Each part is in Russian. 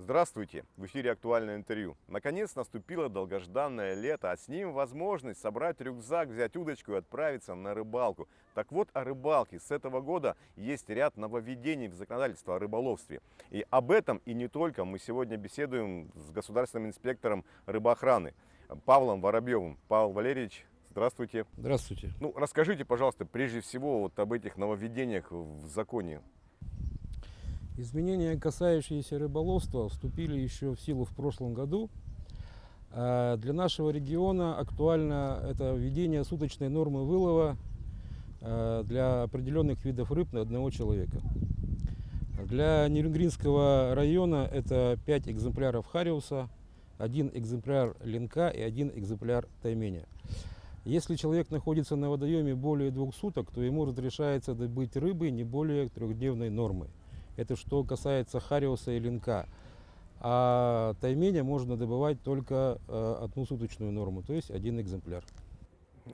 Здравствуйте! В эфире «Актуальное интервью». Наконец наступило долгожданное лето, а с ним возможность собрать рюкзак, взять удочку и отправиться на рыбалку. Так вот, о рыбалке. С этого года есть ряд нововведений в законодательство о рыболовстве. И об этом и не только мы сегодня беседуем с государственным инспектором рыбоохраны Павлом Воробьевым. Павел Валерьевич, здравствуйте. Здравствуйте. Расскажите, пожалуйста, прежде всего вот об этих нововведениях в законе. Изменения, касающиеся рыболовства, вступили еще в силу в прошлом году. Для нашего региона актуально это введение суточной нормы вылова для определенных видов рыб на одного человека. Для Нерюнгринского района это 5 экземпляров хариуса, 1 экземпляр ленка и 1 экземпляр тайменя. Если человек находится на водоеме более 2 суток, то ему разрешается добыть рыбы не более 3-дневной нормы. Это что касается хариуса и ленка. А тайменя можно добывать только 1 суточную норму, то есть 1 экземпляр.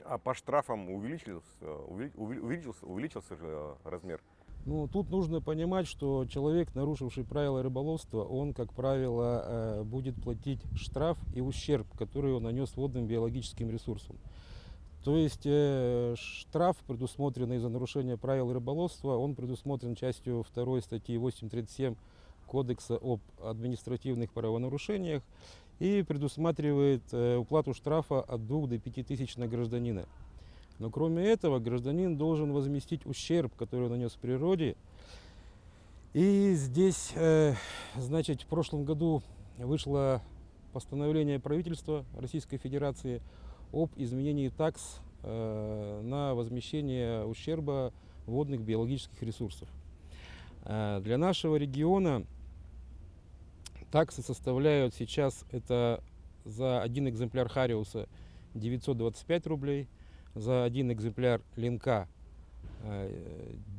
А по штрафам увеличился же размер? Тут нужно понимать, что человек, нарушивший правила рыболовства, он, как правило, будет платить штраф и ущерб, который он нанес водным биологическим ресурсам. То есть штраф, предусмотренный за нарушение правил рыболовства, он предусмотрен частью 2 статьи 837 Кодекса об административных правонарушениях и предусматривает уплату штрафа от 2 до 5 тысяч на гражданина. Но кроме этого, гражданин должен возместить ущерб, который он нанес природе. И здесь, в прошлом году вышло постановление правительства Российской Федерации об изменении такс на возмещение ущерба водных биологических ресурсов. Для нашего региона таксы составляют сейчас это за 1 экземпляр хариуса 925 рублей, за 1 экземпляр ленка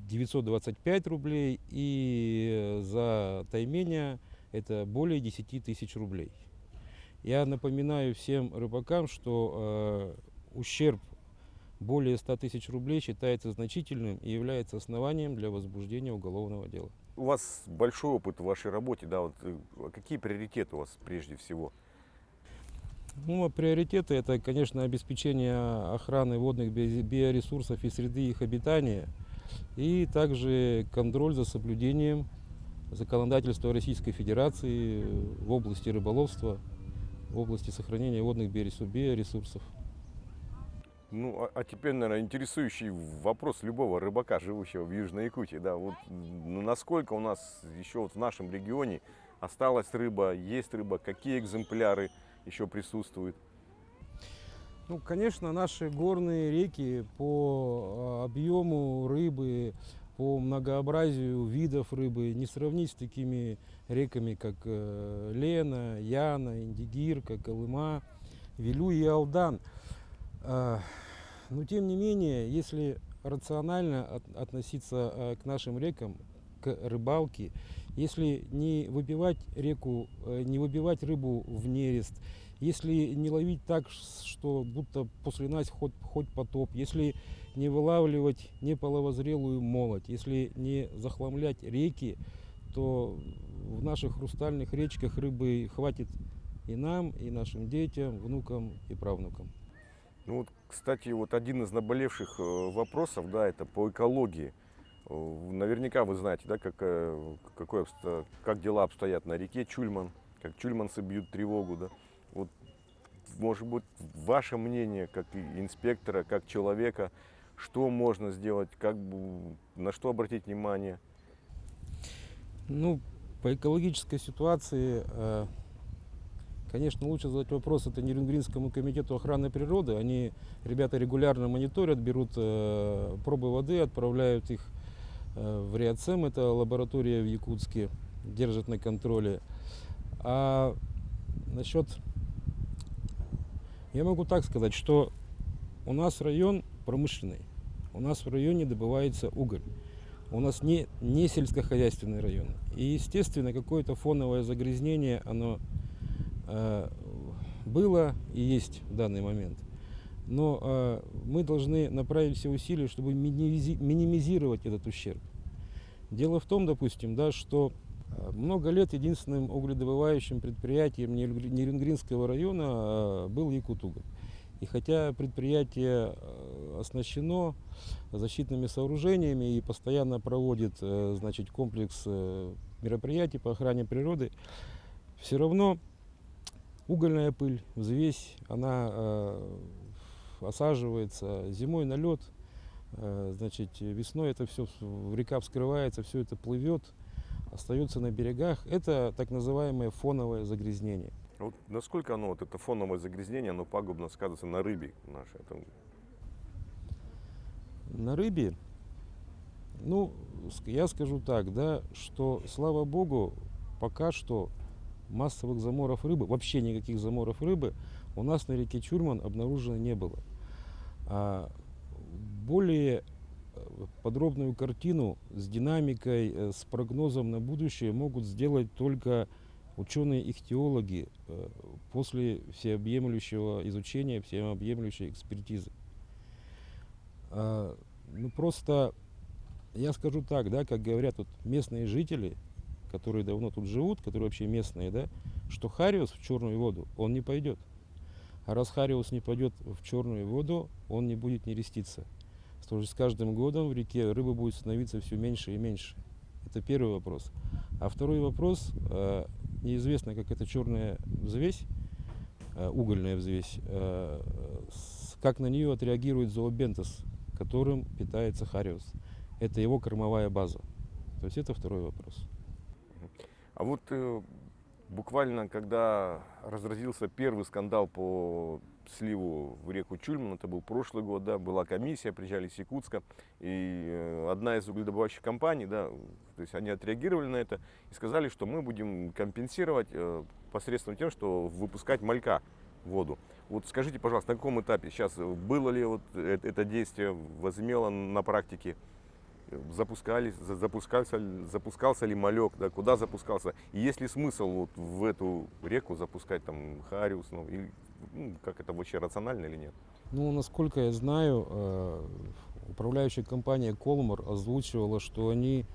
925 рублей и за тайменя это более 10 тысяч рублей. Я напоминаю всем рыбакам, что ущерб более 100 тысяч рублей считается значительным и является основанием для возбуждения уголовного дела. У вас большой опыт в вашей работе, да? Какие приоритеты у вас прежде всего? Приоритеты это, конечно, обеспечение охраны водных биоресурсов и среды их обитания, и также контроль за соблюдением законодательства Российской Федерации в области рыболовства, в области сохранения водных биоресурсов. А теперь, наверное, интересующий вопрос любого рыбака, живущего в Южной Якутии. Да, насколько у нас еще в нашем регионе осталась рыба, есть рыба, какие экземпляры еще присутствуют? Конечно, наши горные реки по объему рыбы, по многообразию видов рыбы не сравнить с такими реками, как Лена, Яна, Индигирка, Колыма, Вилю и Алдан. Но тем не менее, если рационально относиться к нашим рекам, к рыбалке, если не выбивать рыбу в нерест, если не ловить так, что будто после нас хоть потоп, если не вылавливать неполовозрелую молоть, если не захламлять реки, то в наших хрустальных речках рыбы хватит и нам, и нашим детям, внукам и правнукам. Кстати, один из наболевших вопросов, да, это по экологии. Наверняка вы знаете, да, как дела обстоят на реке Чульман, как чульманцы бьют тревогу, да. Может быть, ваше мнение, как инспектора, как человека, что можно сделать, на что обратить внимание? По экологической ситуации, конечно, лучше задать вопрос это Нерюнгринскому комитету охраны природы. Ребята регулярно мониторят, берут пробы воды, отправляют их в РИАЦЕМ, это лаборатория в Якутске, держат на контроле. А я могу так сказать, что у нас район промышленный, у нас в районе добывается уголь, у нас не сельскохозяйственный район. И, естественно, какое-то фоновое загрязнение, оно было и есть в данный момент. Но мы должны направить все усилия, чтобы минимизировать этот ущерб. Дело в том, допустим, да, что Много лет единственным угледобывающим предприятием Нерюнгринского района был Якутуголь. И хотя предприятие оснащено защитными сооружениями и постоянно проводит значит, комплекс мероприятий по охране природы, все равно угольная пыль, взвесь, она осаживается зимой на лед, значит, весной это все, река вскрывается, все это плывет, остается на берегах. Это так называемое фоновое загрязнение. Вот насколько оно, вот это фоновое загрязнение, оно пагубно сказывается на рыбе нашей? На рыбе, ну, я скажу так, да, что, слава богу, пока что массовых заморов рыбы, вообще никаких заморов рыбы у нас на реке Чульман обнаружено не было. А более подробную картину с динамикой, с прогнозом на будущее могут сделать только ученые-ихтиологи после всеобъемлющего изучения, всеобъемлющей экспертизы. Ну просто я скажу так, да, как говорят вот местные жители, которые давно тут живут, которые вообще местные, да, что хариус в черную воду он не пойдет. А раз хариус не пойдет в черную воду, он не будет нереститься. То есть с каждым годом в реке рыбы будет становиться все меньше и меньше. Это первый вопрос. А второй вопрос, неизвестно, как эта черная взвесь, угольная взвесь, как на нее отреагирует зообентос, которым питается хариус. Это его кормовая база. То есть это второй вопрос. А вот буквально, когда разразился первый скандал по сливу в реку Чульман, это был прошлый год, да, была комиссия, приезжали из Якутска, и одна из угледобывающих компаний, да, то есть они отреагировали на это и сказали, что мы будем компенсировать посредством тем, что выпускать малька в воду. Вот скажите, пожалуйста, на каком этапе сейчас, было ли вот это действие, возымело на практике? Запускался ли малек, да, куда запускался, и есть ли смысл вот в эту реку запускать там хариус, ну, или, как это вообще рационально или нет? Ну, насколько я знаю, управляющая компания Колмар озвучивала, что они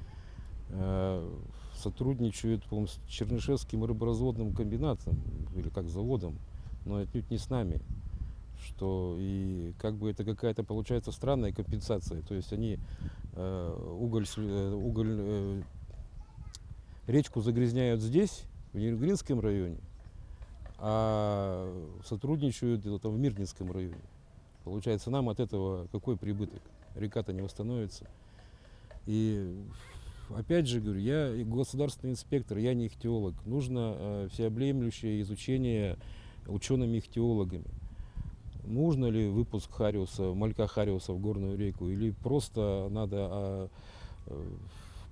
сотрудничают, по-моему, с Чернышевским рыборазводным комбинатом, или как заводом, но отнюдь не с нами. Что и как бы это какая-то получается странная компенсация. То есть они речку загрязняют здесь, в Нерюнгринском районе, а сотрудничают там, в Мирнинском районе. Получается, нам от этого какой прибыток? Река-то не восстановится. И опять же говорю, я государственный инспектор, я не ихтиолог. Нужно всеобъемлющее изучение учеными-ихтиологами. Нужно ли выпуск хариуса, малька хариуса в горную реку, или просто надо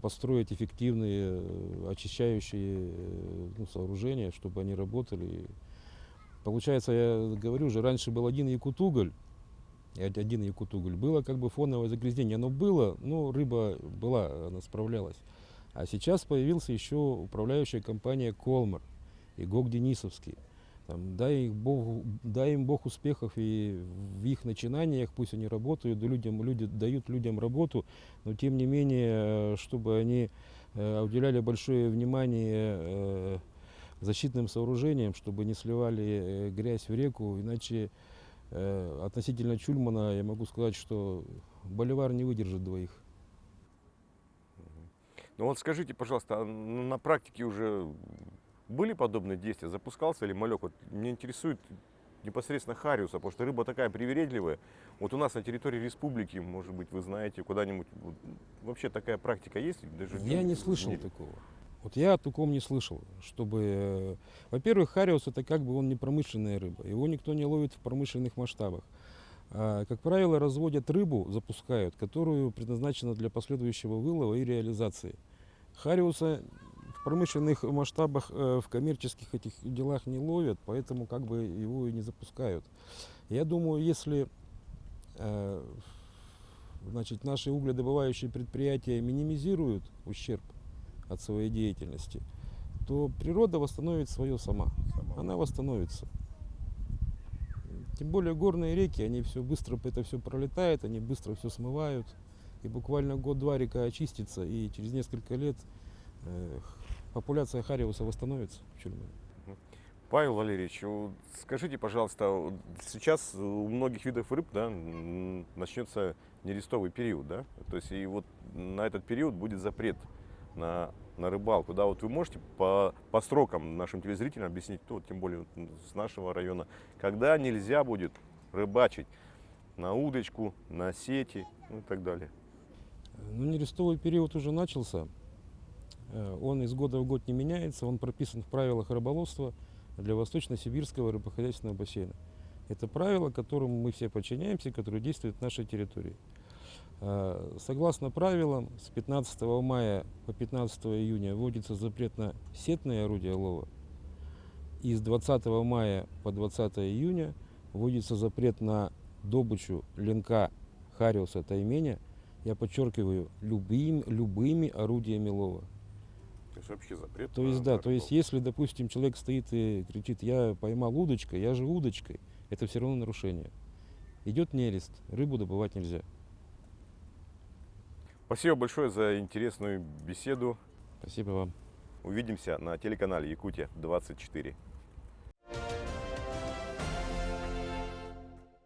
построить эффективные очищающие сооружения, чтобы они работали. Получается, я говорю же, раньше был один якутуголь, было как бы фоновое загрязнение, оно было, но рыба была, она справлялась. А сейчас появился еще управляющая компания Колмар и ГОК Денисовский. Там, дай им Бог успехов и в их начинаниях, пусть они работают, люди дают людям работу, но тем не менее, чтобы они уделяли большое внимание защитным сооружениям, чтобы не сливали грязь в реку, иначе относительно Чульмана я могу сказать, что боливар не выдержит двоих. Ну вот скажите, пожалуйста, а на практике уже были подобные действия? Запускался ли малек? Вот меня интересует непосредственно хариуса, потому что рыба такая привередливая. Вот у нас на территории республики, может быть, вы знаете, куда-нибудь вообще такая практика есть? Даже я не слышал такого. Вот я о таком не слышал, чтобы... Во-первых, хариус это как бы он не промышленная рыба, его никто не ловит в промышленных масштабах. Как правило, разводят рыбу, запускают, которую предназначена для последующего вылова и реализации. Хариуса в промышленных масштабах, в коммерческих этих делах не ловят, поэтому как бы его и не запускают. Я думаю, если значит, наши угледобывающие предприятия минимизируют ущерб от своей деятельности, то природа восстановит свое сама. Она восстановится. Тем более горные реки, они все быстро это все пролетает, они быстро все смывают. И буквально год-два река очистится, и через несколько лет популяция хариуса восстановится в Чульмане. Павел Валерьевич, вот скажите, пожалуйста, вот сейчас у многих видов рыб, да, начнется нерестовый период, да? То есть и вот на этот период будет запрет на рыбалку, да? Вот вы можете по срокам нашим телезрителям объяснить, ну, тем более вот с нашего района, когда нельзя будет рыбачить на удочку, на сети, ну, и так далее? Ну, нерестовый период уже начался. Он из года в год не меняется. Он прописан в правилах рыболовства для Восточно-Сибирского рыбохозяйственного бассейна. Это правила, которым мы все подчиняемся, которые действуют в нашей территории. Согласно правилам, с 15 мая по 15 июня вводится запрет на сетные орудия лова. И с 20 мая по 20 июня вводится запрет на добычу ленка, хариуса, тайменя, я подчеркиваю, любыми орудиями лова. То есть вообще запрет? То есть, да, то есть, если, допустим, человек стоит и кричит, я поймал удочкой, я же удочкой, это все равно нарушение. Идет нерест, рыбу добывать нельзя. Спасибо большое за интересную беседу. Спасибо вам. Увидимся на телеканале Якутия 24.